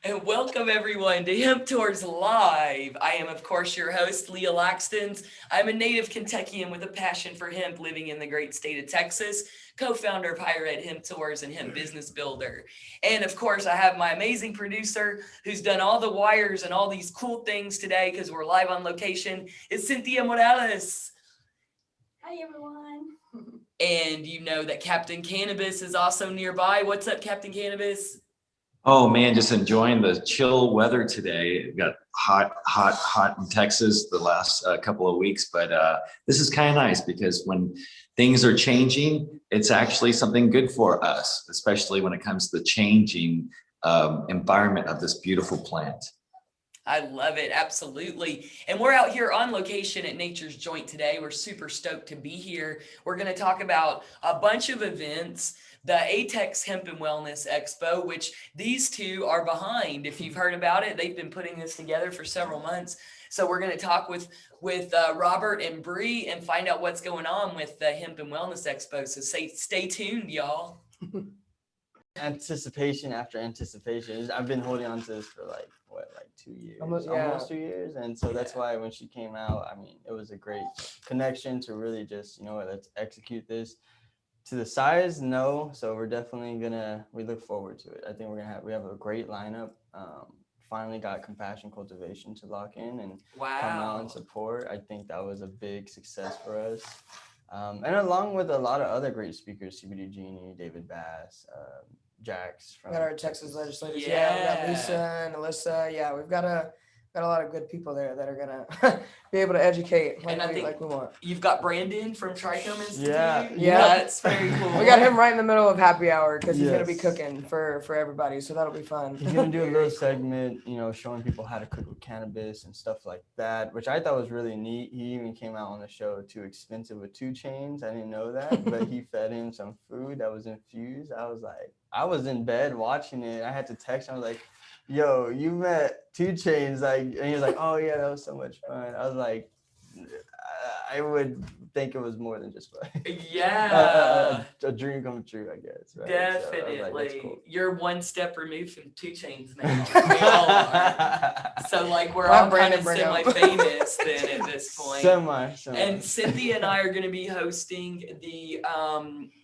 And welcome everyone to Hemp Tours Live. I am, of course, your host, Leah Laxtons. I'm a native Kentuckian with a passion for hemp living in the great state of Texas, co-founder of Higher Ed Hemp Tours and Hemp Business Builder. And of course, I have my amazing producer who's done all the wires and all these cool things today because we're live on location. It's Cynthia Morales. Hi, everyone. And you know that Captain Cannabis is also nearby. What's up, Captain Cannabis? Oh man, just enjoying the chill weather today. It got hot in Texas the last couple of weeks, but this is kind of nice because when things are changing, it's actually something good for us, especially when it comes to the changing environment of this beautiful plant. I love it. Absolutely. And we're out here on location at Nature's Joint today. We're super stoked to be here. We're going to talk about a bunch of events, the ATX Hemp and Wellness Expo, which these two are behind. If you've heard about it, they've been putting this together for several months. So we're going to talk with Robert and Bree and find out what's going on with the Hemp and Wellness Expo. So stay tuned, y'all. Anticipation after anticipation. I've been holding on to this for like 2 years, almost 2 years, and so that's why when she came out, I mean, it was a great connection to really just, you know what, let's execute this. To the size, no, so we're definitely we look forward to it. I think we have a great lineup. Finally got Compassion Cultivation to lock in and come out and support. I think that was a big success for us. And along with a lot of other great speakers, CBD Genie, David Bass, Jax from we got our Texas legislators. Yeah. Yeah, we got Lisa and Alyssa. Yeah, we've got a lot of good people there that are gonna be able to educate like we want. You've got Brandon from Trichome Institute. Yeah. That's very cool. We got him right in the middle of happy hour because he's gonna be Yes. cooking for everybody, so that'll be fun. He's gonna do a little segment, you know, showing people how to cook with cannabis and stuff like that, which I thought was really neat. He even came out on the show Too Expensive with 2 Chainz. I didn't know that, but he fed him some food that was infused. I was in bed watching it. I had to text him. I was like, yo, you met 2 Chainz, like, and he was like, oh yeah, that was so much fun. I was like, I would think it was more than just fun. Yeah. A dream come true, I guess. Right? Definitely. So I was like, that's cool. You're one step removed from 2 Chainz now. We all are. So like we're all kind of semi-famous then at this point. Semi. And Cynthia and I are going to be hosting the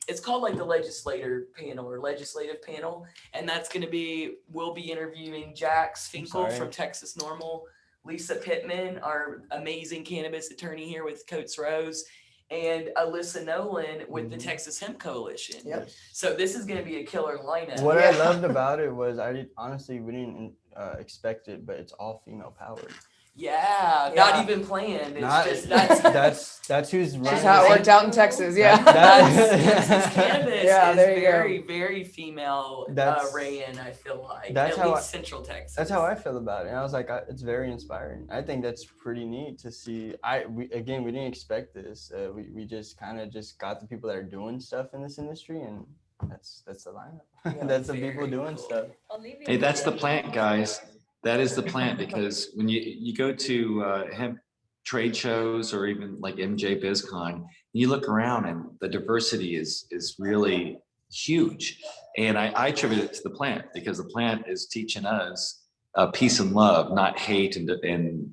it's called like the Legislator Panel or Legislative Panel, and that's going to be we'll be interviewing Jax Finkel from Texas Normal, Lisa Pittman, our amazing cannabis attorney here with Coates Rose, and Alyssa Nolan with the Texas Hemp Coalition. Yep. So this is going to be a killer lineup. What I loved about it was we didn't expect it, but it's all female powered. Yeah, not even planned. It's just that's who's running. That's how it worked out in Texas. Yeah. Texas cannabis Yeah, is there you very, go. very female ran, I feel like. That's at how least Central Texas. That's how I feel about it. And I was like, it's very inspiring. I think that's pretty neat to see. We didn't expect this. We just kind of just got the people that are doing stuff in this industry, and that's the lineup. Yeah, that's the people doing stuff. Hey, that's the plant, guys. That is the plant, because when you go to hemp trade shows or even like MJ BizCon, you look around and the diversity is really huge. And I attribute it to the plant, because the plant is teaching us peace and love, not hate and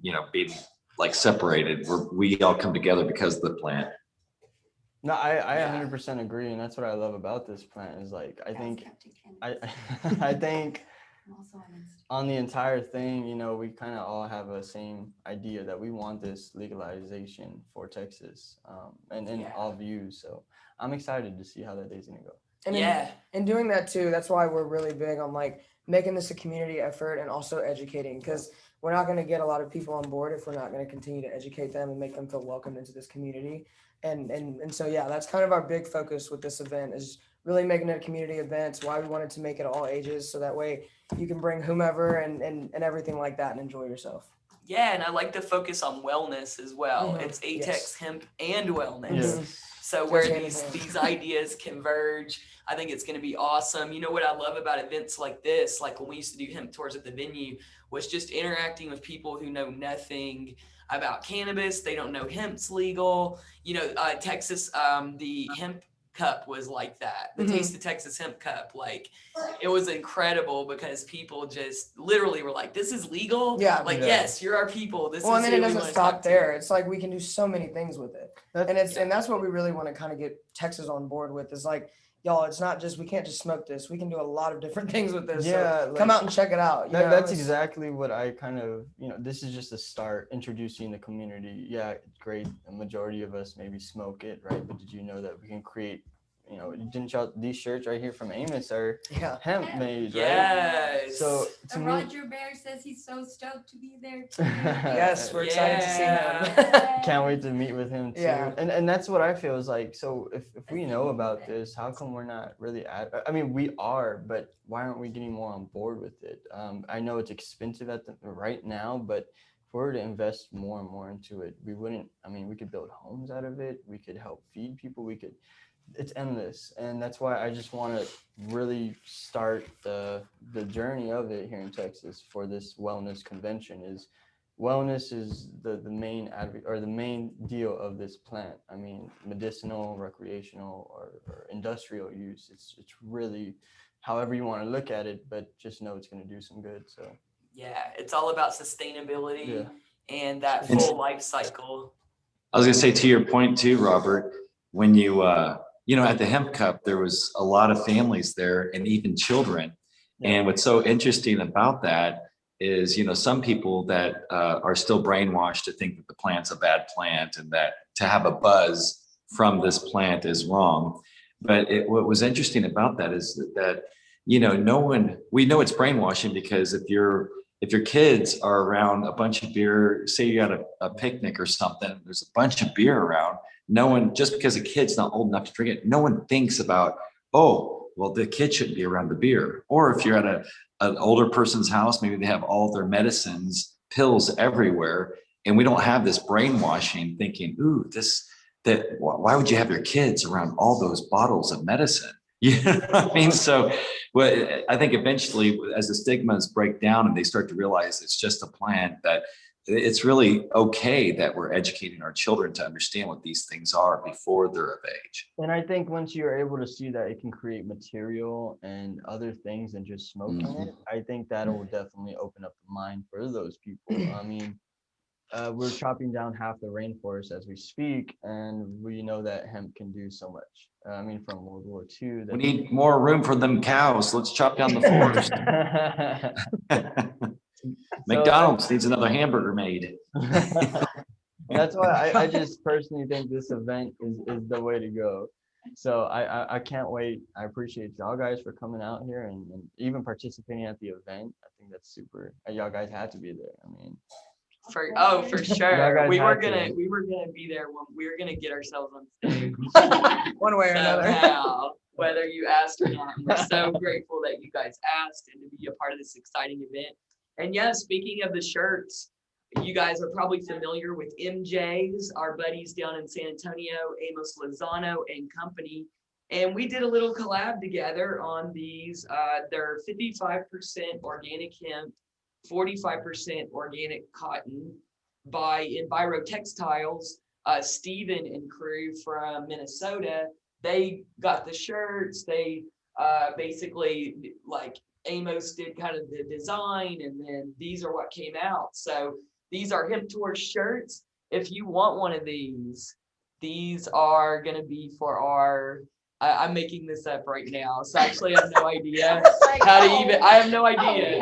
you know, being like separated. We all come together because of the plant. No, I 100% agree, and that's what I love about this plant is like I think on the entire thing, you know, we kind of all have a same idea that we want this legalization for Texas, and in all views. So I'm excited to see how that day's gonna go. And in doing that too, that's why we're really big on like making this a community effort and also educating, because we're not going to get a lot of people on board if we're not going to continue to educate them and make them feel welcomed into this community. And so, yeah, that's kind of our big focus with this event, is really making it a community event. It's why we wanted to make it all ages, so that way you can bring whomever and everything like that and enjoy yourself. Yeah, and I like to focus on wellness as well. Mhm. It's ATX Hemp and wellness. Yes. So where these ideas converge, I think it's going to be awesome. You know what I love about events like this, like when we used to do hemp tours at the venue, was just interacting with people who know nothing about cannabis. They don't know hemp's legal. You know, Texas, the hemp cup was like that. The Mhm. Taste of Texas Hemp Cup, like it was incredible because people just literally were like, "This is legal." Yeah. Like, Yeah. yes, you're our people. This Well, is and then who it we doesn't wanna stop talk to. there. It's like we can do so many things with it. That's- And that's what we really want to kind of get Texas on board with is like, y'all, it's not just, we can't just smoke this. We can do a lot of different things with this. Yeah, So come like- out and check it out. You know, That's it's- exactly what I kind of, this is just a start introducing the community. Yeah, it's great. A majority of us maybe smoke it, right? But did you know that we can create, didn't y'all, these shirts right here from Amos are Yeah. hemp made, right? Yes. So to me, Roger Bear says he's so stoked to be there too. Yes, we're excited to see him. can't wait to meet with him too. Yeah. And that's what I feel is like, so if we know about this, how come we're not really I mean, we are, but why aren't we getting more on board with it? I know it's expensive right now, but if we were to invest more and more into it, we could build homes out of it. We could help feed people. It's endless. And that's why I just want to really start the journey of it here in Texas for this wellness convention. Is wellness is the main or the main deal of this plant. I mean, medicinal, recreational, or industrial use. It's really however you want to look at it, but just know it's going to do some good. So yeah, it's all about sustainability Yeah. and that It's- full life cycle. I was gonna say to your point too, Robert, when you at the Hemp Cup, there was a lot of families there and even children. And what's so interesting about that is, some people that are still brainwashed to think that the plant's a bad plant and that to have a buzz from this plant is wrong. But what was interesting about that is that we know it's brainwashing because if your kids are around a bunch of beer, say you're at a picnic or something, there's a bunch of beer around, no one, just because a kid's not old enough to drink it, no one thinks about, oh, well, the kid shouldn't be around the beer. Or if you're at an older person's house, maybe they have all their medicines, pills everywhere, and we don't have this brainwashing thinking, ooh, why would you have your kids around all those bottles of medicine? You know what I mean? So I think eventually as the stigmas break down and they start to realize it's just a plant, that it's really okay that we're educating our children to understand what these things are before they're of age. And I think once you're able to see that it can create material and other things than just smoking it, I think that'll definitely open up the mind for those people. I mean, we're chopping down half the rainforest as we speak, and we know that hemp can do so much. I mean, from World War II. We need more room for them cows. Let's chop down the forest. McDonald's needs another hamburger made. That's why I just personally think this event is the way to go. So I can't wait. I appreciate y'all guys for coming out here and even participating at the event. I think that's super. Y'all guys had to be there. I mean, For Y'all sure. guys We were had to. gonna be there when we were gonna get ourselves on stage. One way or another. Somehow, whether you asked or not. We're so grateful that you guys asked and to be a part of this exciting event. And yeah, speaking of the shirts, you guys are probably familiar with MJ's, our buddies down in San Antonio, Amos Lozano and company. And we did a little collab together on these. They're 55% organic hemp, 45% organic cotton by Enviro Textiles. Steven and crew from Minnesota, they got the shirts. They basically, like, Amos did kind of the design, and then these are what came out. So these are Hemp Tours shirts. If you want one of these are going to be for our, I'm making this up right now. So actually I have no idea how to even, I have no idea.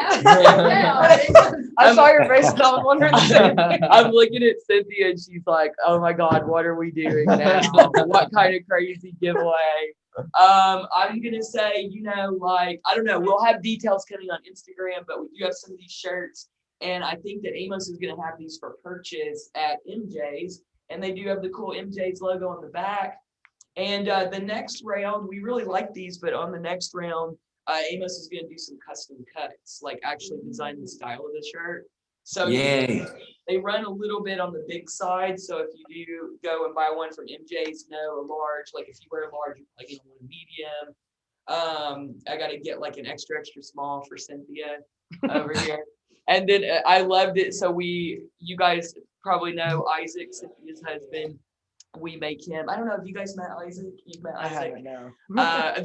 I saw your face and I was wondering the same thing. I'm looking at Cynthia and she's like, oh my God, what are we doing now? What kind of crazy giveaway? I'm gonna say, I don't know, we'll have details coming on Instagram, but we do have some of these shirts, and I think that Amos is gonna have these for purchase at MJ's, and they do have the cool MJ's logo on the back. And the next round, we really like these, but on the next round, Amos is gonna do some custom cuts, like actually design the style of the shirt. So Yay. they run a little bit on the big side. So if you do go and buy one from MJ's, a large, like if you wear a large, like you want a medium. I got to get like an extra small for Cynthia over here. And then I loved it. So you guys probably know Isaac, Cynthia's husband. we make him. I don't know if you guys met Isaac. You've met I Isaac. haven't now.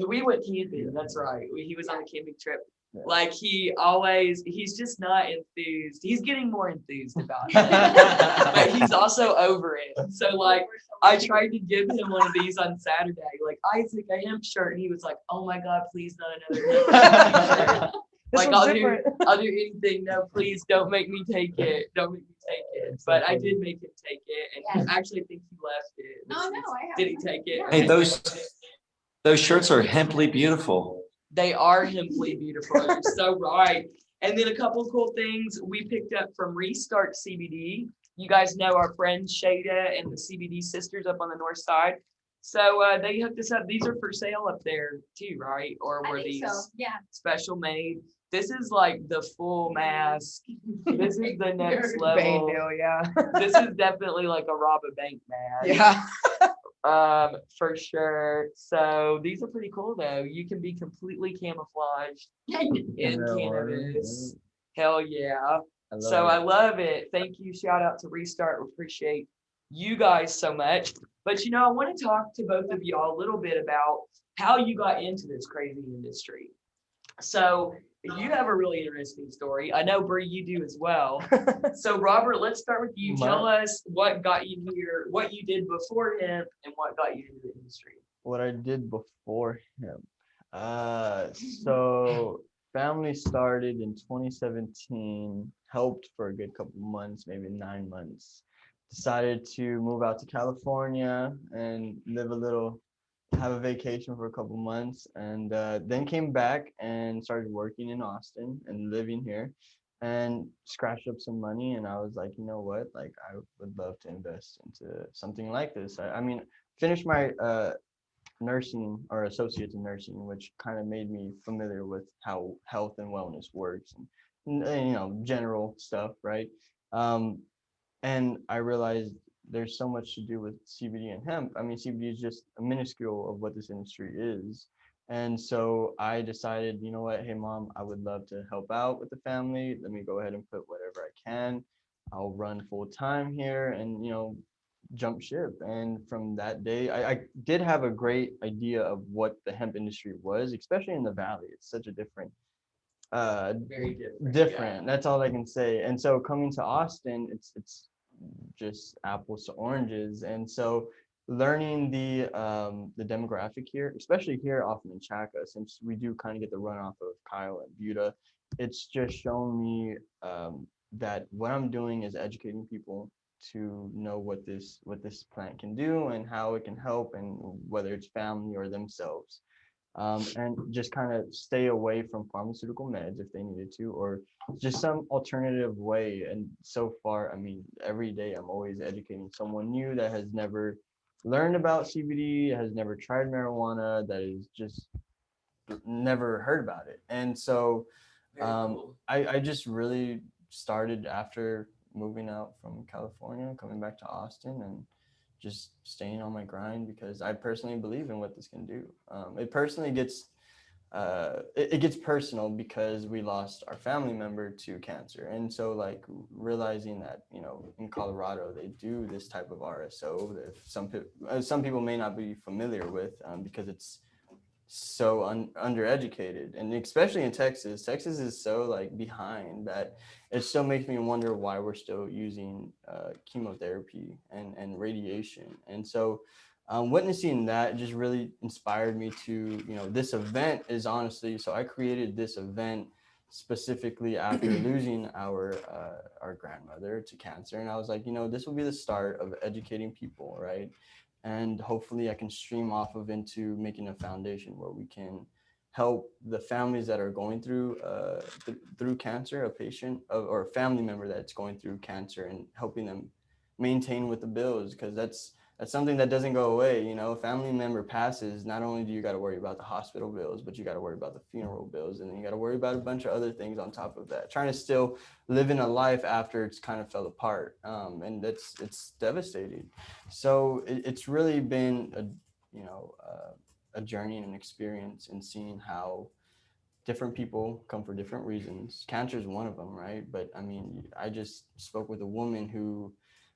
We went camping. That's right. He was on a camping trip. Yeah. Like he's just not enthused. He's getting more enthused about it, but he's also over it. So like, I tried to give him one of these on Saturday, like Isaac, a hemp shirt, and he was like, "Oh my God, please not another hemp shirt." This Like one's I'll different. do anything. No, please don't make me take it. Don't make me take it. But I did make him take it, and I actually think he left it. Oh, no, I Did he haven't. take it? Hey, those shirts are hemply beautiful. They are simply beautiful. You're so right. And then a couple of cool things we picked up from Restart CBD. You guys know our friends Shada and the CBD sisters up on the north side. So they hooked us up. These are for sale up there too, right? Or I were think these so, yeah. special made? This is like the full mask. This is the next Bane level. deal, yeah. This is definitely like a rob a bank mask. Yeah. For sure. So these are pretty cool though. You can be completely camouflaged in cannabis. Hell yeah. So I love it. Thank you. Shout out to Restart. We appreciate you guys so much. But I want to talk to both of y'all a little bit about how you got into this crazy industry. So you have a really interesting story. I know, Bree, you do as well. So Robert, let's start with you. Tell us what got you here, what you did before hemp, and what got you into the industry. What I did before him. So family started in 2017, helped for a good couple months, maybe 9 months. Decided to move out to California and have a vacation for a couple months, and then came back and started working in Austin and living here, and scratched up some money. And I was like, you know what, like I would love to invest into something like this. I mean, finished my nursing or associates in nursing, which kind of made me familiar with how health and wellness works, and general stuff, right? And I realized there's so much to do with CBD and hemp. I mean, CBD is just a minuscule of what this industry is. And so I decided, you know what, hey mom, I would love to help out with the family. Let me go ahead and put whatever I can. I'll run full time here and, jump ship. And from that day, I did have a great idea of what the hemp industry was, especially in the Valley. It's such a different Very different. That's all I can say. And so coming to Austin, it's just apples to oranges. And so learning the demographic here, especially here off in Chaca, since we do kind of get the runoff of Kyle and Buda, it's just shown me that what I'm doing is educating people to know what this plant can do and how it can help, and whether it's family or themselves. And just kind of stay away from pharmaceutical meds if they needed to, or just some alternative way. And so far, I mean, every day I'm always educating someone new that has never learned about CBD, has never tried marijuana, that is just never heard about it. And so cool. I just really started after moving out from California, coming back to Austin, and just staying on my grind, because I personally believe in what this can do. It personally gets it gets personal because we lost our family member to cancer. And so like realizing that, in Colorado, they do this type of RSO that some people may not be familiar with, because it's so undereducated, and especially in Texas is so like behind that it still makes me wonder why we're still using chemotherapy and radiation. And so witnessing that just really inspired me to, this event is honestly, so I created this event specifically after losing our grandmother to cancer. And I was like, this will be the start of educating people, right? And hopefully I can stream off of into making a foundation where we can help the families that are going through through cancer, a patient or a family member that's going through cancer, and helping them maintain with the bills, because that's something that doesn't go away. A family member passes, not only do you got to worry about the hospital bills, but you got to worry about the funeral bills, and then you got to worry about a bunch of other things on top of that, trying to still live in a life after it's kind of fell apart. And it's devastating. So it's really been a journey and an experience in seeing how different people come for different reasons. Cancer is one of them, right? But I mean, I just spoke with a woman who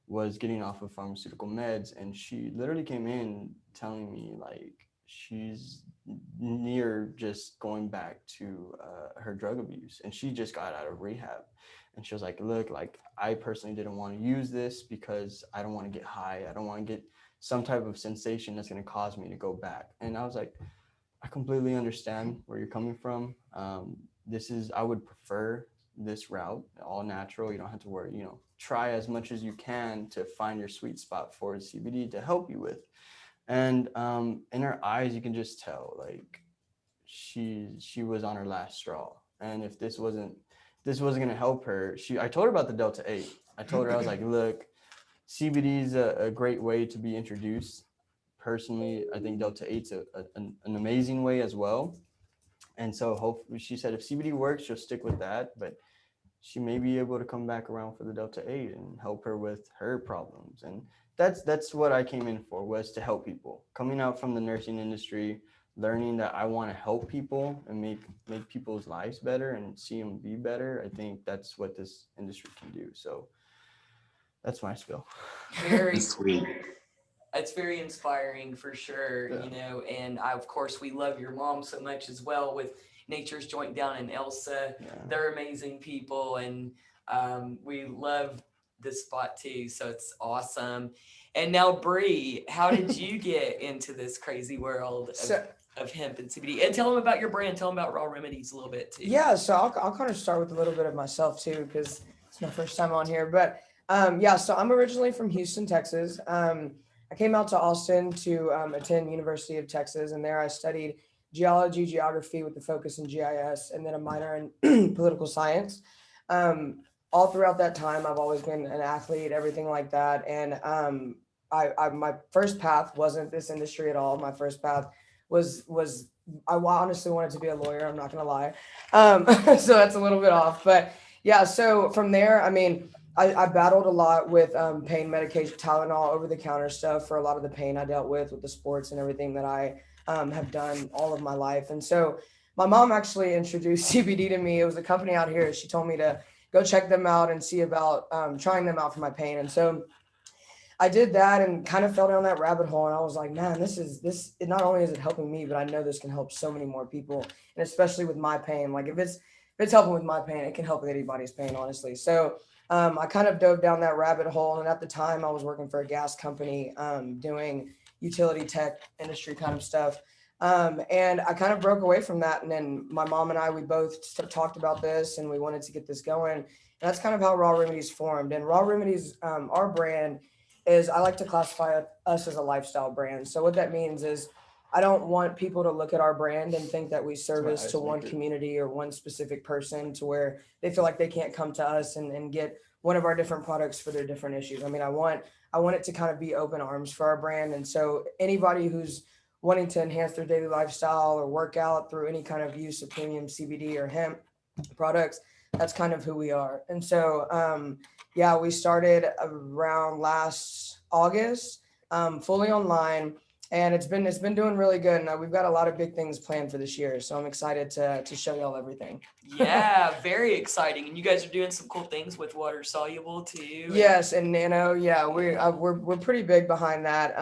was getting off of pharmaceutical meds, and she literally came in telling me like she's near just going back to her drug abuse, and she just got out of rehab. And she was like, look, like I personally didn't want to use this because I don't want to get high. I don't want to get some type of sensation that's going to cause me to go back. And I was like, I completely understand where you're coming from. I would prefer this route, all natural. You don't have to worry, try as much as you can to find your sweet spot for CBD to help you with. And in her eyes, you can just tell like she was on her last straw. And if this wasn't going to help her, I told her about the Delta 8. I told her, I was like, look, CBD is a great way to be introduced. Personally, I think Delta 8's an amazing way as well. And so hopefully, she said if CBD works, she'll stick with that. But she may be able to come back around for the Delta 8 and help her with her problems. And that's what I came in for, was to help people. Coming out from the nursing industry, learning that I want to help people and make people's lives better and see them be better. I think that's what this industry can do. So that's my spiel. Very Sweet. It's very inspiring for sure, Yeah. and of course we love your mom so much as well with Nature's Joint down in Elsa. Yeah. They're amazing people, and we love this spot too, so it's awesome. And now Bree, how did you get into this crazy world of hemp and CBD? And tell them about your brand, tell them about Raw Remedies a little bit too. Yeah, so I'll kind of start with a little bit of myself too, because it's my first time on here. But so I'm originally from Houston, Texas. I came out to Austin to attend University of Texas, and there I studied geology, geography with the focus in GIS, and then a minor in political science. All throughout that time, I've always been an athlete, everything like that. And my first path wasn't this industry at all. My first path was I honestly wanted to be a lawyer. I'm not gonna lie. So that's a little bit off, but yeah. So from there, I mean, I battled a lot with pain medication, Tylenol, over-the-counter stuff for a lot of the pain I dealt with the sports and everything that I have done all of my life. And so my mom actually introduced CBD to me. It was a company out here. She told me to go check them out and see about trying them out for my pain. And so I did that and kind of fell down that rabbit hole. And I was like, man, this not only is it helping me, but I know this can help so many more people. And especially with my pain, like if it's helping with my pain, it can help with anybody's pain, honestly. So I kind of dove down that rabbit hole. And at the time I was working for a gas company, doing utility tech industry kind of stuff. And I kind of broke away from that. And then my mom and I, we both talked about this and we wanted to get this going. And that's kind of how Raw Remedies formed. And Raw Remedies, our brand is, I like to classify us as a lifestyle brand. So what that means is I don't want people to look at our brand and think that we service to one community or one specific person to where they feel like they can't come to us and get one of our different products for their different issues. I mean, I want it to kind of be open arms for our brand. And so anybody who's wanting to enhance their daily lifestyle or work out through any kind of use of premium CBD or hemp products, that's kind of who we are. And so, we started around last August, fully online. And it's been doing really good. And we've got a lot of big things planned for this year. So I'm excited to show y'all everything. Yeah, very exciting. And you guys are doing some cool things with water soluble too. Yes, and nano. Yeah, we're pretty big behind that.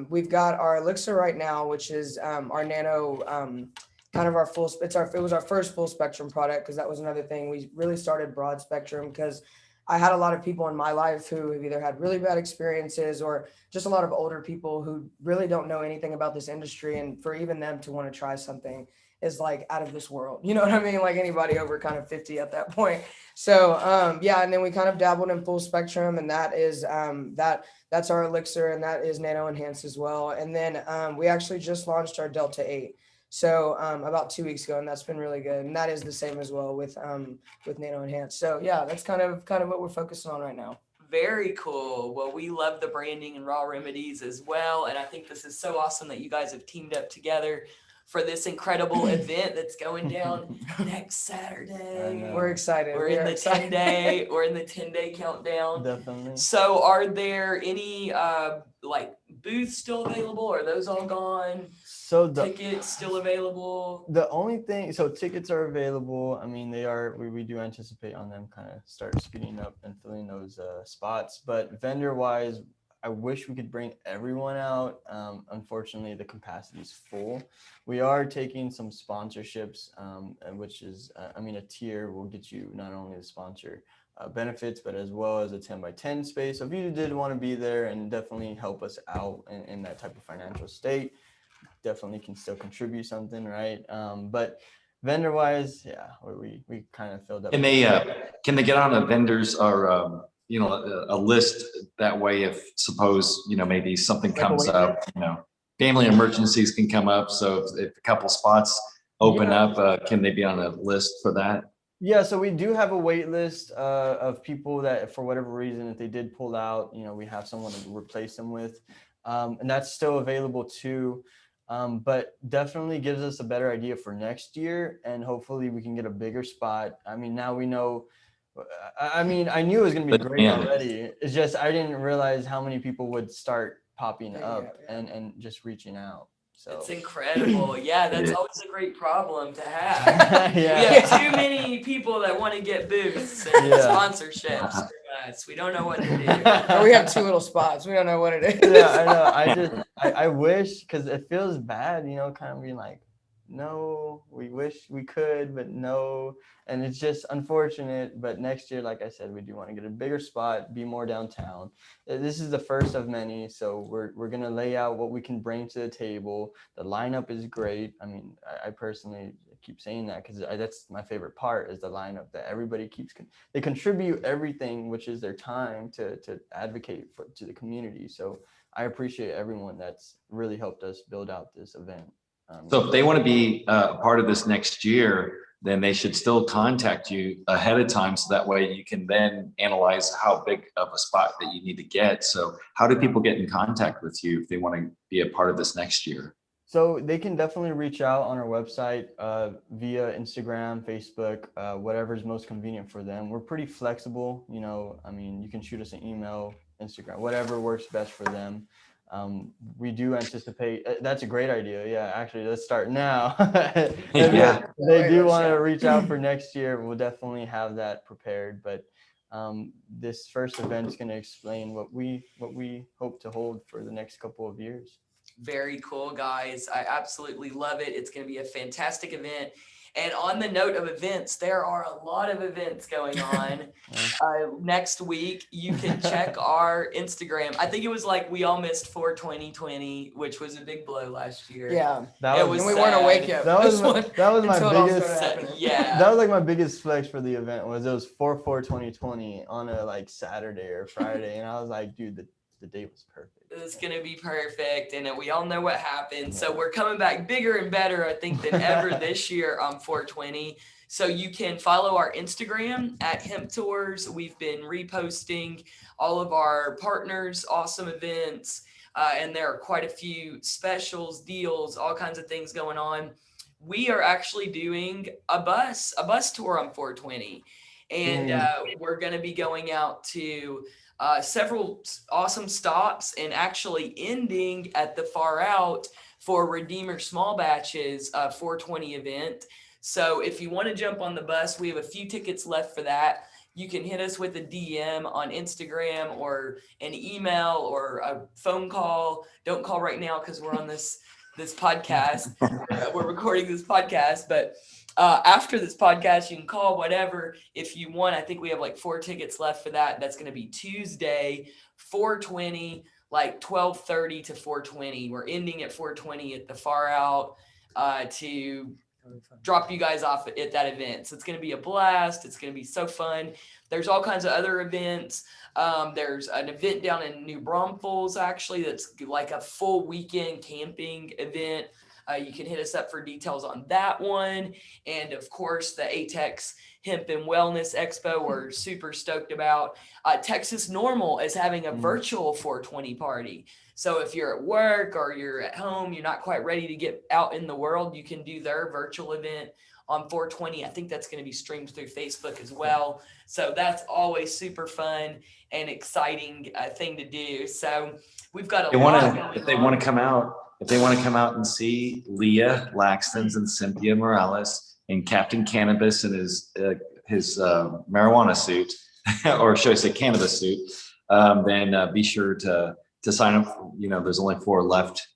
We've got our elixir right now, which is our nano, kind of our full. It was our first full spectrum product, because that was another thing. We really started broad spectrum because I had a lot of people in my life who have either had really bad experiences or just a lot of older people who really don't know anything about this industry. And for even them to want to try something is like out of this world. You know what I mean? Like anybody over kind of 50 at that point. So, and then we kind of dabbled in full spectrum, and that is, that's our elixir, and that is nano enhanced as well. And then we actually just launched our Delta 8. So about 2 weeks ago, and that's been really good. And that is the same as well with nano enhanced. So yeah, that's kind of what we're focusing on right now. Very cool. Well, we love the branding and Raw Remedies as well. And I think this is so awesome that you guys have teamed up together for this incredible event that's going down next Saturday. We're excited. We're in the 10-day. We're in the 10-day countdown. Definitely. So, are there any booths still available? Are those all gone? So Tickets still available? The only thing, so tickets are available. I mean, we do anticipate on them kind of start speeding up and filling those spots. But vendor wise, I wish we could bring everyone out. Unfortunately, the capacity is full. We are taking some sponsorships, which is, a tier will get you not only the sponsor benefits, but as well as a 10x10 space. So if you did want to be there and definitely help us out in that type of financial state, definitely can still contribute something, right? But vendor wise, yeah, we kind of filled up. Can they get on a vendors or a list that way if suppose maybe something comes up, family emergencies can come up. So if a couple spots open up, can they be on a list for that? Yeah, so we do have a wait list of people that for whatever reason, if they did pull out, we have someone to replace them with, and that's still available too. But definitely gives us a better idea for next year, and hopefully we can get a bigger spot. I mean, now we know. I knew it was going to be great already. It's just I didn't realize how many people would start popping up and just reaching out. So it's incredible. Yeah, that's always a great problem to have. We have too many people that want to get booths and sponsorships from us. We don't know what to do. Or we have 2 little spots. We don't know what it is. Yeah, I know. I wish, because it feels bad, kind of being like, no, we wish we could, but no. And it's just unfortunate. But next year, like I said, we do want to get a bigger spot, be more downtown. This is the first of many. So we're going to lay out what we can bring to the table. The lineup is great. I mean, I personally keep saying that because that's my favorite part is the lineup that everybody they contribute everything, which is their time to advocate to the community. So I appreciate everyone that's really helped us build out this event. So if they want to be a part of this next year, then they should still contact you ahead of time. So that way you can then analyze how big of a spot that you need to get. So how do people get in contact with you if they want to be a part of this next year? So they can definitely reach out on our website via Instagram, Facebook, whatever's most convenient for them. We're pretty flexible. You can shoot us an email, Instagram, whatever works best for them. We do anticipate that's a great idea. Yeah, actually, let's start now. Yeah. They do want to reach out for next year. We'll definitely have that prepared. But this first event is going to explain what we hope to hold for the next couple of years. Very cool, guys. I absolutely love it. It's going to be a fantastic event. And on the note of events, there are a lot of events going on next week. You can check our Instagram. I think it was like we all missed 4/20/20, which was a big blow last year. Yeah, that was we weren't awake yet. That was my biggest. Yeah, that was like my biggest flex for the event was it was 4/4/2020 on a Saturday or Friday, and I was like, dude, the date was perfect. It's going to be perfect. And we all know what happened. So we're coming back bigger and better, I think, than ever this year on 4/20. So you can follow our Instagram at Hemp Tours. We've been reposting all of our partners, awesome events. And there are quite a few specials, deals, all kinds of things going on. We are actually doing a bus tour on 4/20. And we're going to be going out to several awesome stops and actually ending at the Far Out for Redeemer Small Batches 4/20 event. So if you want to jump on the bus, we have a few tickets left for that. You can hit us with a DM on Instagram or an email or a phone call. Don't call right now because we're on this podcast. We're recording this podcast, but after this podcast, you can call whatever if you want. I think we have like 4 tickets left for that. That's going to be Tuesday, 4/20, like 12:30 to 4:20. We're ending at 4:20 at the Far Out to drop you guys off at that event. So it's going to be a blast. It's going to be so fun. There's all kinds of other events. There's an event down in New Braunfels, actually, that's like a full weekend camping event. You can hit us up for details on that one. And of course, the ATX Hemp and Wellness Expo we're super stoked about. Texas Normal is having a virtual 4/20 party. So if you're at work or you're at home, you're not quite ready to get out in the world, you can do their virtual event on 4/20. I think that's going to be streamed through Facebook as well. So that's always super fun and exciting thing to do. So we've got a lot going on. If they want to come out, if they want to come out and see Leah Laxton's and Cynthia Morales and Captain Cannabis in his marijuana suit, or should I say cannabis suit, then be sure to sign up. You know, there's only 4 left,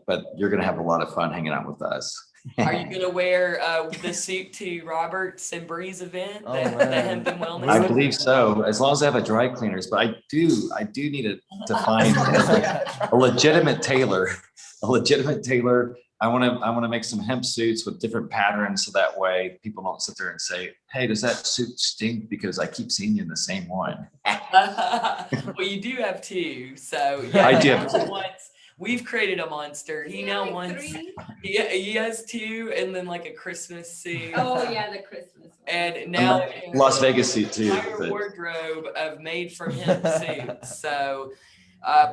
but you're going to have a lot of fun hanging out with us. Are you gonna wear the suit to Robert's and Bree's event, Oh, the man. Hemp and Wellness? I believe so, as long as I have a dry cleaners, but I do need to find a legitimate tailor. I want to make some hemp suits with different patterns, so that way people don't sit there and say, "Hey, does that suit stink?" Because I keep seeing you in the same one. Well, you do have 2, so yeah. I do have He wants- We've created a monster. He Yeah, now like wants. 3. He has 2, and then like a Christmas suit. Oh yeah, the Christmas one. And now Las Vegas suit too. entire But wardrobe of made from hemp suits. So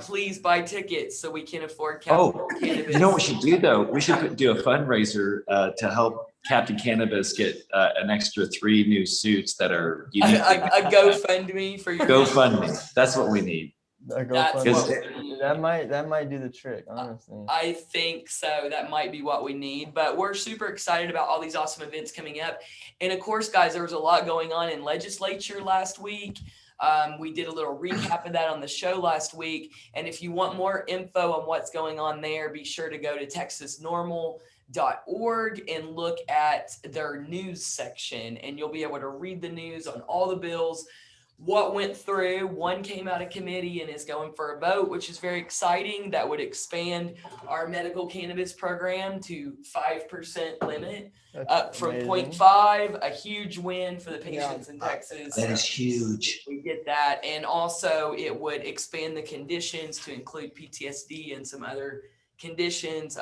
please buy tickets so we can afford Captain Cannabis. you know what we should do though? We should do a fundraiser to help Captain Cannabis get an extra 3 new suits that are unique. a GoFundMe for your GoFundMe. That's what we need. That's Is- what we need. That might do the trick, honestly. I think so. That might be what we need. But we're super excited about all these awesome events coming up. And of course, guys, there was a lot going on in legislature last week. We did a little recap of that on the show last week. And if you want more info on what's going on there, be sure to go to texasnormal.org and look at their news section. And you'll be able to read the news on all the bills, what went through. One came out of committee and is going for a vote, which is very exciting. That would expand our medical cannabis program to 5% limit, That's up from amazing. 0.5, a huge win for the patients in Texas. That is huge. We get that. And also it would expand the conditions to include PTSD and some other conditions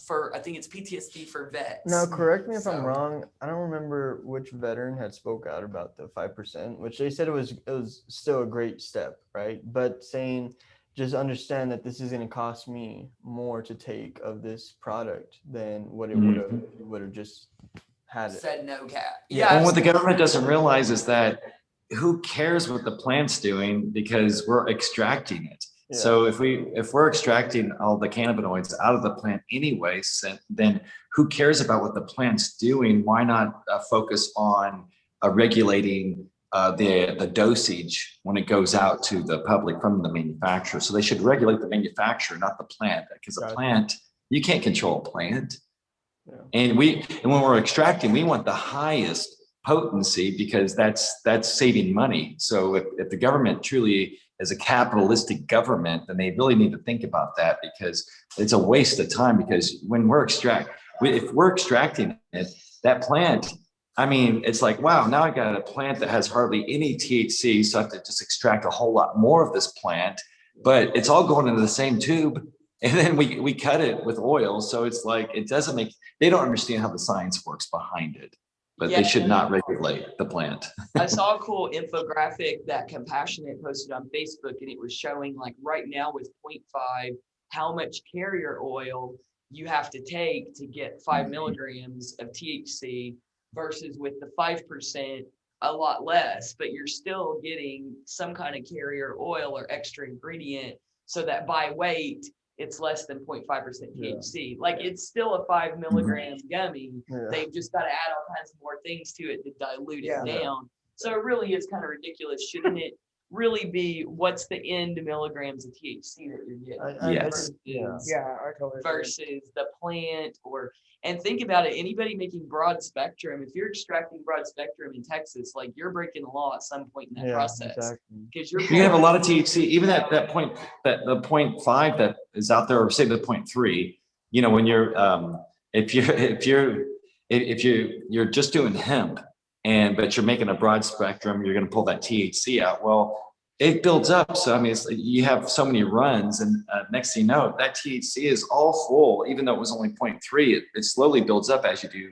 for, I think it's PTSD for vets. Now, correct me if So- I'm wrong. I don't remember which veteran had spoke out about the 5%, which they said it was still a great step, right? But saying, just understand that this is going to cost me more to take of this product than what it would have just had it. Said no cap. Yeah. And what the government doesn't realize is that who cares what the plant's doing, because we're extracting it. Yeah. So if we're extracting all the cannabinoids out of the plant anyway, then who cares about what the plant's doing? Why not focus on regulating the dosage when it goes out to the public from the manufacturer? So they should regulate the manufacturer, not the plant, because a Gotcha. plant, you can't control a plant. Yeah. And when we're extracting, we want the highest potency, because that's saving money. So if the government truly is a capitalistic government, then they really need to think about that, because it's a waste of time. Because when if we're extracting it, that plant, I mean, it's like, wow, now I got a plant that has hardly any THC, so I have to just extract a whole lot more of this plant, but it's all going into the same tube. And then we cut it with oil. So it's like, they don't understand how the science works behind it, but Yeah. they should not regulate the plant. I saw a cool infographic that Compassionate posted on Facebook, and it was showing like right now with 0.5, how much carrier oil you have to take to get 5 milligrams of THC versus with the 5%, a lot less, but you're still getting some kind of carrier oil or extra ingredient, so that by weight, it's less than 0.5% THC. Like it's still a 5 milligram gummy. Yeah. They've just got to add all kinds of more things to it to dilute Yeah. it down. So it really is kind of ridiculous. Shouldn't it really be what's the end milligrams of THC that you're getting Yes. versus, I totally agree. versus the plant? And think about it, anybody making broad spectrum, if you're extracting broad spectrum in Texas, like you're breaking the law at some point in that process. Exactly. Because you're You have a lot of THC, even at that point, that the 0.5 that is out there, or say the 0.3, you know, when you're, if you're just doing hemp but you're making a broad spectrum, you're going to pull that THC out. Well, it builds up. So, I mean, you have so many runs, and next thing you know, that THC is all full, even though it was only 0.3, it slowly builds up as you do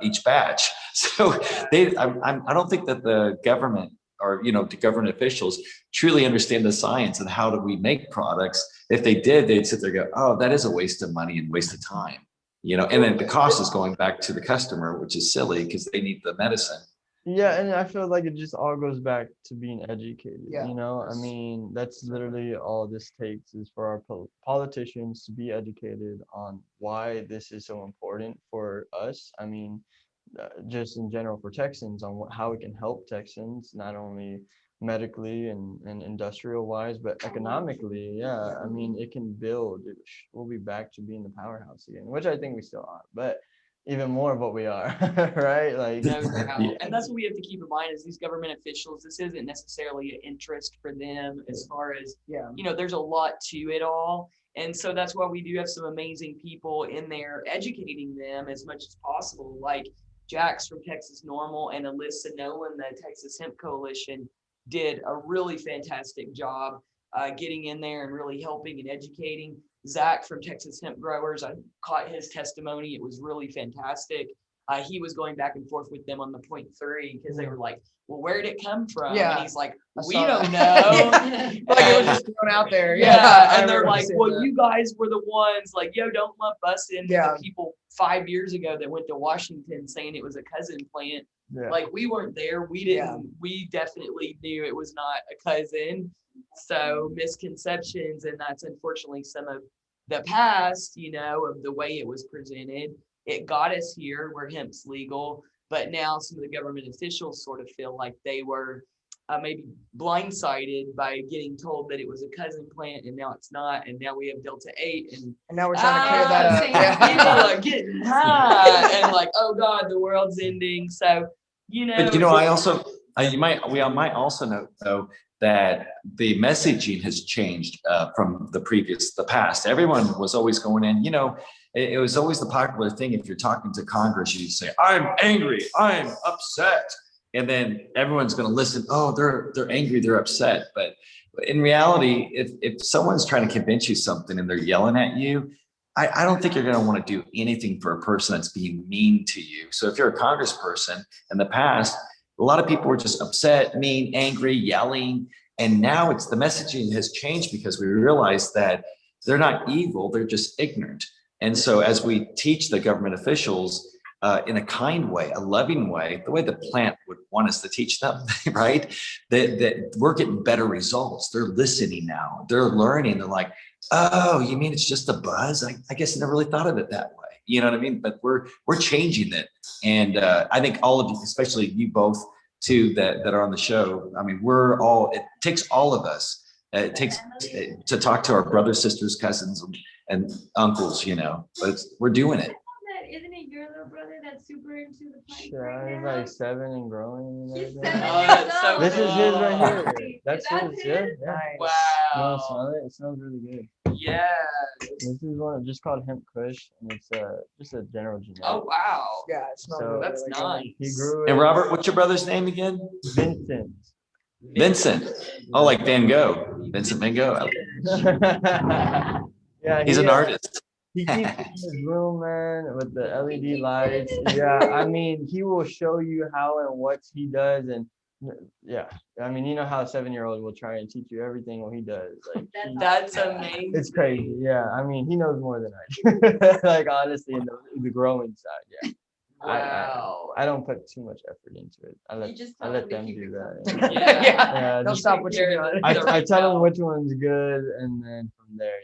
each batch. So I don't think that the government, or, you know, the government officials truly understand the science and how do we make products. If they did, they'd sit there and go, oh, that is a waste of money and waste of time, you know, and then the cost is going back to the customer, which is silly because they need the medicine. Yeah, and I feel like it just all goes back to being educated. Yeah. You know, I mean, that's literally all this takes is for our politicians to be educated on why this is so important for us. I mean, just in general for Texans on how it can help Texans, not only medically and industrial wise, but economically. Yeah, I mean, it can build. We'll be back to being the powerhouse again, which I think we still are, but even more of what we are, right? Like, No doubt. And that's what we have to keep in mind is these government officials, this isn't necessarily an interest for them as far as, Yeah. there's a lot to it all. And so that's why we do have some amazing people in there educating them as much as possible, like Jax from Texas Normal and Alyssa Nolan, the Texas Hemp Coalition, did a really fantastic job getting in there and really helping and educating. Zach from Texas Hemp Growers, I caught his testimony. It was really fantastic. He was going back and forth with them on the 0.3 because they were like, well, where did it come from? Yeah, And he's like, I we saw don't that. know. Like it was just thrown out there. Yeah, I and they're remember like, seeing well, that. you guys were the ones like, yo, don't lump us in with Yeah. the people 5 years ago that went to Washington saying it was a cousin plant. yeah. Like we weren't there. We didn't, we definitely knew it was not a cousin. So misconceptions, and that's unfortunately some of the past, of the way it was presented. It got us here where hemp's legal, but now some of the government officials sort of feel like they were maybe blindsided by getting told that it was a cousin plant and now it's not, and now we have Delta 8 and And now we're trying to clear that up. same. people Yeah. are getting high and like, oh God, the world's ending. So, But we might also note though that the messaging has changed from the past. Everyone was always going in, it was always the popular thing. If you're talking to Congress, you say, I'm angry, I'm upset. And then everyone's going to listen. Oh, they're angry, they're upset. But in reality, if someone's trying to convince you something and they're yelling at you, I don't think you're going to want to do anything for a person that's being mean to you. So if you're a congressperson in the past, a lot of people were just upset, mean, angry, yelling. And now the messaging has changed because we realize that they're not evil, they're just ignorant. And so as we teach the government officials in a kind way, a loving way, the way the plant would want us to teach them, right? That we're getting better results. They're listening now. They're learning. They're like, oh, you mean it's just a buzz? I guess I never really thought of it that way. You know what I mean? But we're changing it. And I think all of you, especially you both too, that are on the show. I mean, it takes all of us. It takes to talk to our brothers, sisters, cousins, and uncles, but we're doing it. Isn't it your little brother that's super into the plant Sure, right he's now? like 7 and growing and He's everything. 7 Oh, years that's so old. This is his right cool. here. That's That's his. Yeah, his? yeah. Nice. You want to Wow. smell it? It smells really good. Yeah. This is one just called Hemp Kush, and it's just a general generic. Oh, wow. Yeah, it smells So- really, That's really good. nice. He grew it. And Robert, what's your brother's name again? Vincent. Vincent. Oh, like Van Gogh. Vincent Van Gogh. Yeah, He's an artist. He keeps it in his room, man, with the LED lights. Yeah, I mean, he will show you how and what he does, and yeah, I mean, you know how a 7-year-old will try and teach you everything what he does. Like, That's amazing. it's crazy. Yeah, I mean, he knows more than I do. Like, honestly, in the growing side, yeah. Wow. I don't put too much effort into it. You just I tell let them them to keep do it that. going. Yeah. Yeah, Don't just- stop what you're doing. I tell them which one's good, and then from there,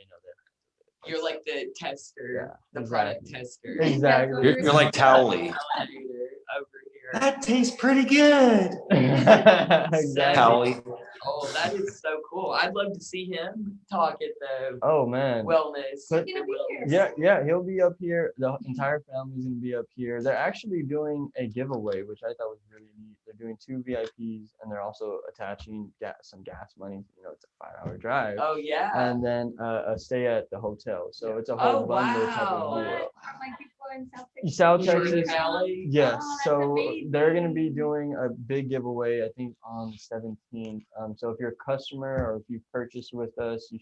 You're like the tester, Yeah, the exactly. product tester. Exactly. You're like Towley. Over here. That tastes pretty good. Exactly. Towley. Oh, that is so cool. I'd love to see him talk at the Oh man. wellness. But- He's gonna be here. Yeah, he'll be up here. The entire family's gonna be up here. They're actually doing a giveaway, which I thought was really neat. They're doing 2 VIPs, and they're also attaching some gas money. It's a 5-hour drive, Oh yeah. and then a stay at the hotel. So it's a Oh, whole bundle type of wow. What? deal. Are my people in South Texas? South Shirley Texas. Valley. Yes, Oh, that's so they're going to be amazing. doing a big giveaway, I think, on the 17th. So if you're a customer or if you purchased with us, you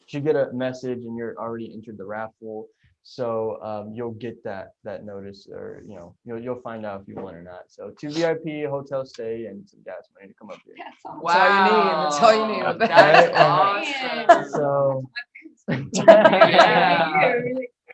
should get a message and you're already entered the raffle. So you'll get that notice, or you'll find out if you won or not. So 2 VIP, hotel stay, and some gas money to come up here. That's all. Wow. That's all you need. That's all you need. That's Right? awesome. So Yeah.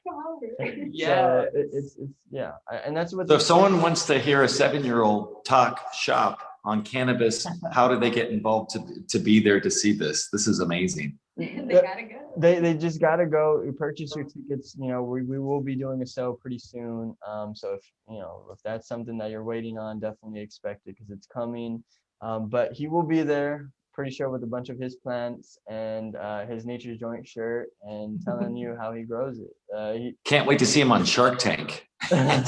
Come over. Yeah. So it's yeah, and that's what. So if someone wants to hear a 7-year-old talk shop on cannabis, how do they get involved to be there to see this? This is amazing. They gotta go. They just gotta go purchase your tickets. You know, we will be doing a sale pretty soon. So if that's something that you're waiting on, definitely expect it because it's coming. But he will be there, pretty sure, with a bunch of his plants and his Nature's Joint shirt and telling you how he grows it. Can't wait to see him on Shark Tank. Man,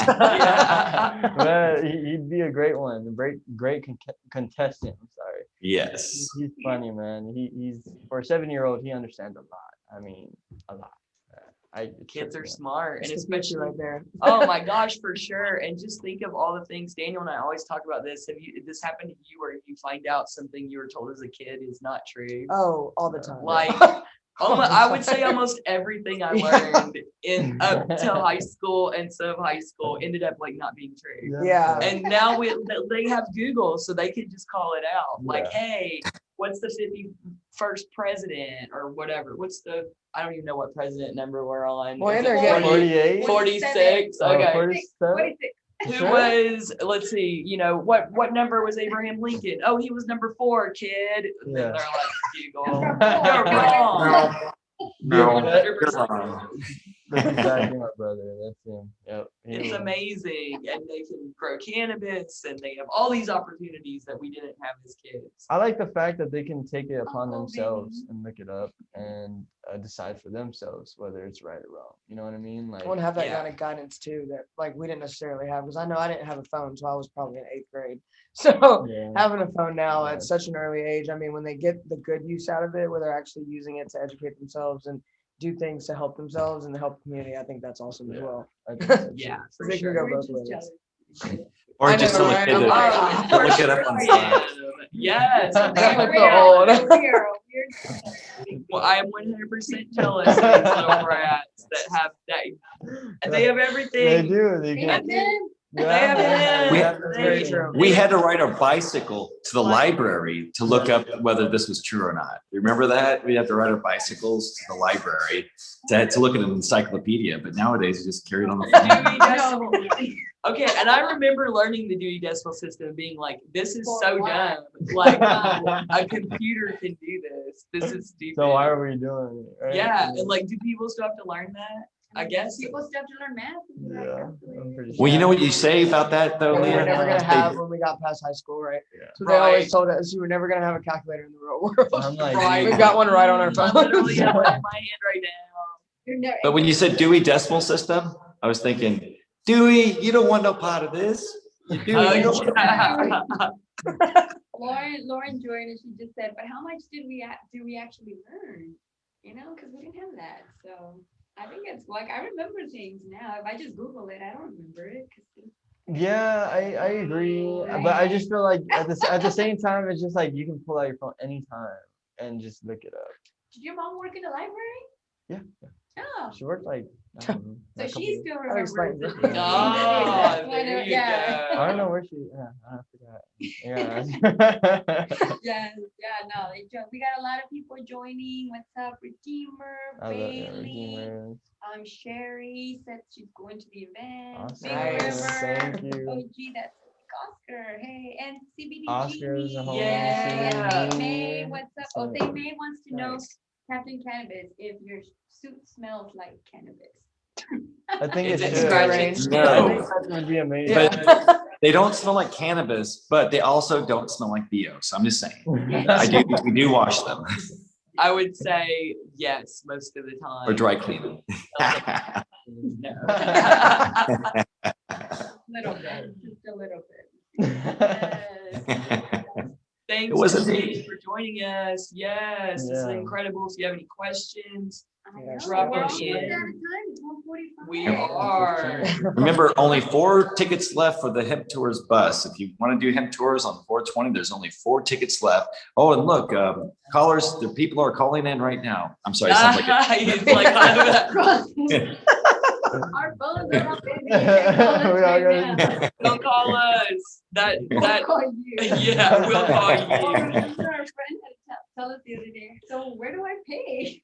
he'd be a great one, a great contestant. I'm sorry. Yes. He's funny, man. He's for a 7-year-old, he understands a lot. I mean, a lot. Kids are smart, and It's the future especially right there. oh my gosh, for sure. And just think of all the things Daniel and I always talk about this. If this happened to you, where you find out something you were told as a kid is not true? Oh, all the time. Like, I would say almost everything I learned in up till high school and some of high school ended up like not being true. Yeah. And now they have Google, so they can just call it out. Like, Yeah. hey, what's the 51st president or whatever? I don't even know what president number we're on. Well, Is and they're it getting- 48. 46. Oh, Okay. 47? Who Sure. was, let's see, what number was Abraham Lincoln? Oh, he was number 4, kid. And then Yeah. they're like, Google. Number You're wrong. No, You're you're 100% wrong. That's exactly my brother. That's him. Yep. It's amazing. And they can grow cannabis and they have all these opportunities that we didn't have as kids. I like the fact that they can take it upon Oh, themselves baby. and look it up and decide for themselves whether it's right or wrong. You know what I mean? Like, I want to have that Yeah. kind of guidance too that like we didn't necessarily have because I know I didn't have a phone, so I was probably in 8th grade. So yeah. having a phone now Yeah. at such an early age, I mean, when they get the good use out of it, where they're actually using it to educate themselves and do things to help themselves and to help the community, I think that's awesome as Yeah. well. I think so, Yeah, too. for They can sure. go We're both just ways. jealous. Or I just know, to look right? at I'm it, like, For look it up sure on I site. am. Yes. Damn it, We're the old. we're- Well, I am 100% jealous of these little brats that have that. And they have They everything. do. They They get. have them. They have it. We have have- Very true. We had to ride our bicycle to the library to look up whether this was true or not. You remember that? We had to ride our bicycles to the library to look at an encyclopedia, but nowadays you just carry it on the phone. Dewey Decimal. Okay, and I remember learning the Dewey Decimal System and being like, this is For so what? dumb. Like, a computer can do this. This is stupid. So why are we doing it? Right? Yeah, and like, do people still have to learn that? I guess. People still have to learn math. and Yeah, calculate. I'm pretty Well, you know what you say about that though, That we were Leah? never gonna They- have when we got past high school, right? Yeah. So they always Right. told us you were never gonna have a calculator in the real world. I'm like, Right. We've got one right on our I phone. literally have one in my hand right now. You're never- But when you said Dewey Decimal System, I was thinking, Dewey, you don't want no part of this. Dewey, you don't want Yeah. Lauren joined and she just said, but how much do we actually learn? You know, because we didn't have that. So I think it's like I remember things now. If I just Google it, I don't remember it. Yeah, I agree, but I just feel like at the same time, it's just like you can pull out your phone anytime and just look it up. Did your mom work in the library? Yeah. Oh, She worked like, I don't know, so a couple she years. still That explains remembers. it. the Ah, things. there you Yeah. I don't know where she. Yeah, I forgot. Yeah. Yeah, no, we got a lot of people joining. What's up, Redeemer, I love Bailey, Redeemers. Sherry said she's going to the event. Awesome. Big Nice. River, Thank you. OG, that's Oscar. Hey, and CBD. Oscar's a home. Yeah. And May, what's up? Oh, So- May wants to know, Nice. Captain Cannabis, if your suit smells like cannabis. I think Is it it should. scratching? No. I think that would be amazing. But they don't smell like cannabis, but they also don't smell like BO. So I'm just saying. We do wash them I would say yes, most of the time. or dry clean them. No. Little bit, just a little bit. Yes. Thanks It wasn't Steve, me. for joining us. Yes, this is Yeah. incredible. If you have any questions, I Yeah, know, drop we're them almost in. out of time. It's 1:45. we are. Remember, only 4 tickets left for the Hemp Tours bus. If you want to do Hemp Tours on 420, there's only 4 tickets left. Oh, and look, callers, the people are calling in right now. I'm sorry, it sounds like it. It's like, Our phones are up, baby. We Call us all right gotta- now. don't call us. That We'll call you. yeah, we'll call I you. remember our friend had to tell us the other day, so where do I pay?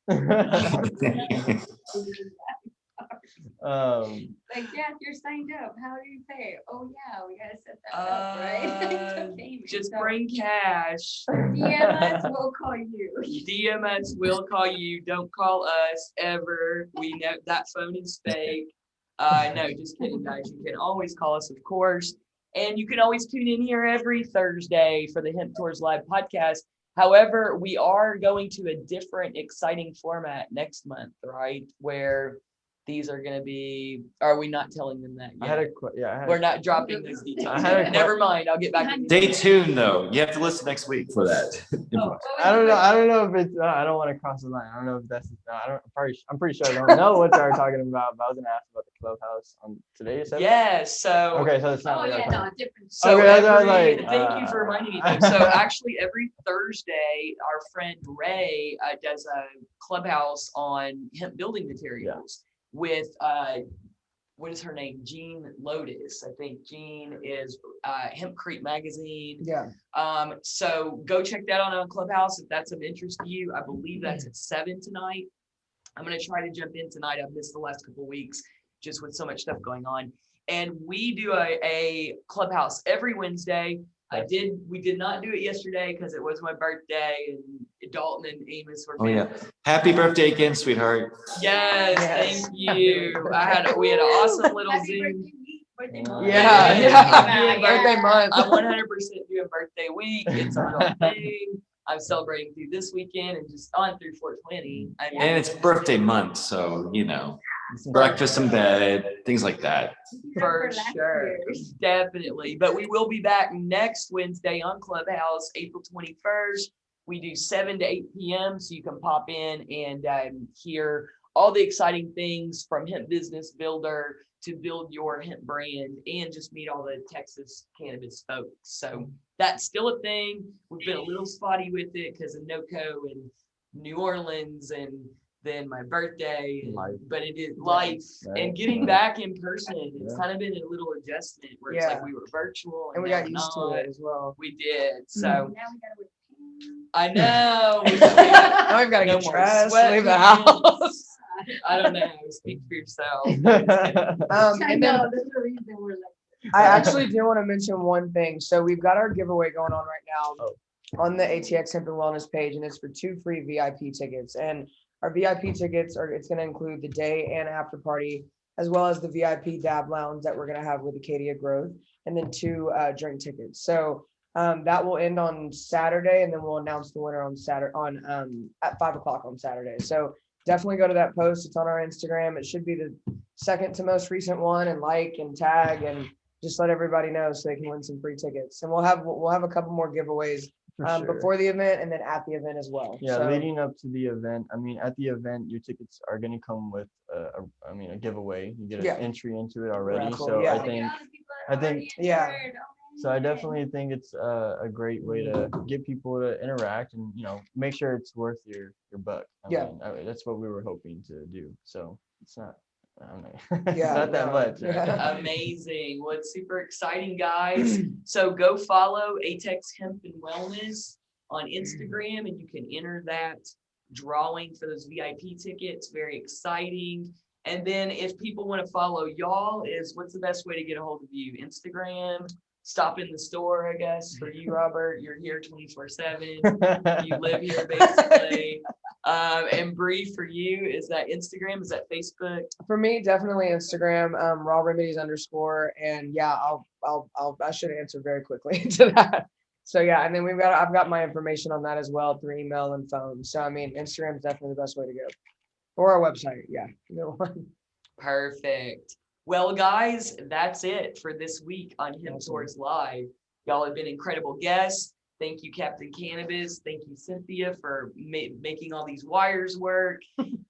Like, yeah, if you're signed up, how do you pay? Oh yeah, we gotta set that up, right? Payment. Just So, bring cash. DMS will call you. DMS will call you. Don't call us ever. We know that phone is fake. No, just kidding, guys. You can always call us, of course. And you can always tune in here every Thursday for the Hemp Tours Live podcast. However, we are going to a different exciting format next month, right? Where these are going to be, are we not telling them that yet? We're not dropping those details. Never mind. I'll get back to you. Stay tuned though. You have to listen next week for that. Oh, I don't know if it's. I don't want to cross the line. I don't know if that's. I'm pretty sure I don't know what they're talking about. But I was gonna ask about the clubhouse on today. Yes. So. Okay, so it's not. Oh yeah, no, different. So Okay, I was every, like, thank you for reminding me. So actually, every Thursday, our friend Ray does a clubhouse on hemp building materials with what is her name? Jean Lotus. I think Jean is Hemp Creek Magazine. Yeah. So go check that out on Clubhouse if that's of interest to you. I believe that's at 7 tonight. I'm gonna try to jump in tonight. I've missed the last couple of weeks just with so much stuff going on. And we do a Clubhouse every Wednesday. We did not do it yesterday because it was my birthday and Dalton and Amos were. Oh yeah. Happy birthday again, sweetheart. Yes, Yes. thank you. We had an awesome little Happy Zoom. birthday week, birthday month. Yeah. Birthday month. I'm 100% doing birthday week. It's a real thing. I'm celebrating through this weekend and just on through 420. And it's birthday month, so you know, breakfast in bed, things like that. For last sure, year's. definitely. But we will be back next Wednesday on Clubhouse, April 21st. We do 7 to 8 p.m. so you can pop in and hear all the exciting things from Hemp Business Builder to build your hemp brand and just meet all the Texas cannabis folks. So that's still a thing. We've been a little spotty with it because of NOCO and New Orleans and then my birthday, but it is life and getting back in person. It's kind of been a little adjustment where it's like we were virtual And we now got used to it as well. We did. So Now we gotta wear pants. I know. Now we've got to No get more dressed, sweat leave the pants. house. I don't know. Speak for yourself. No, just kidding. I And then know, there's a reason we're like. I actually do want to mention one thing. So we've got our giveaway going on right now on the ATX Hemp and Wellness page, and it's for 2 free VIP tickets. And our VIP tickets it's going to include the day and after party, as well as the VIP dab lounge that we're going to have with Acadia Growth, and then 2 drink tickets. So that will end on Saturday, and then we'll announce the winner on Saturday at 5 o'clock on Saturday. So definitely go to that post. It's on our Instagram. It should be the second to most recent one, and like and tag and just let everybody know so they can win some free tickets. And we'll have a couple more giveaways before the event and then at the event as well. Yeah, So, leading up to the event. I mean, at the event, your tickets are going to come with a giveaway. You get an entry into it already. Raffle, So yeah. I think yeah. so. I definitely think it's a great way to get people to interact and make sure it's worth your buck. I mean, that's what we were hoping to do. So it's not. I don't know. Yeah, Not that much. Yeah. Amazing. Well, it's super exciting, guys. So go follow ATX Hemp and Wellness on Instagram, and you can enter that drawing for those VIP tickets. Very exciting. And then if people want to follow y'all, what's the best way to get a hold of you? Instagram? Stop in the store, I guess, for you, Robert. You're here 24/7. You live here basically. And Bree, for you, is that Instagram? Is that Facebook? For me, definitely Instagram, raw remedies _, and yeah, I should answer very quickly to that. So yeah, and then I've got my information on that as well through email and phone. So I mean, Instagram is definitely the best way to go, or our website. Yeah, either one. Perfect. Well, guys, that's it for this week on Hemp Tours Live. Y'all have been incredible guests. Thank you, Captain Cannabis. Thank you, Cynthia, for making all these wires work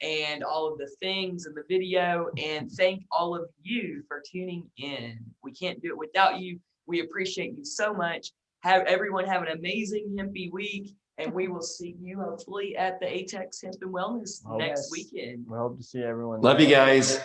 and all of the things in the video. And thank all of you for tuning in. We can't do it without you. We appreciate you so much. Everyone have an amazing hempy week. And we will see you hopefully at the ATX Hemp and Wellness next weekend. We hope to see everyone. Love you guys.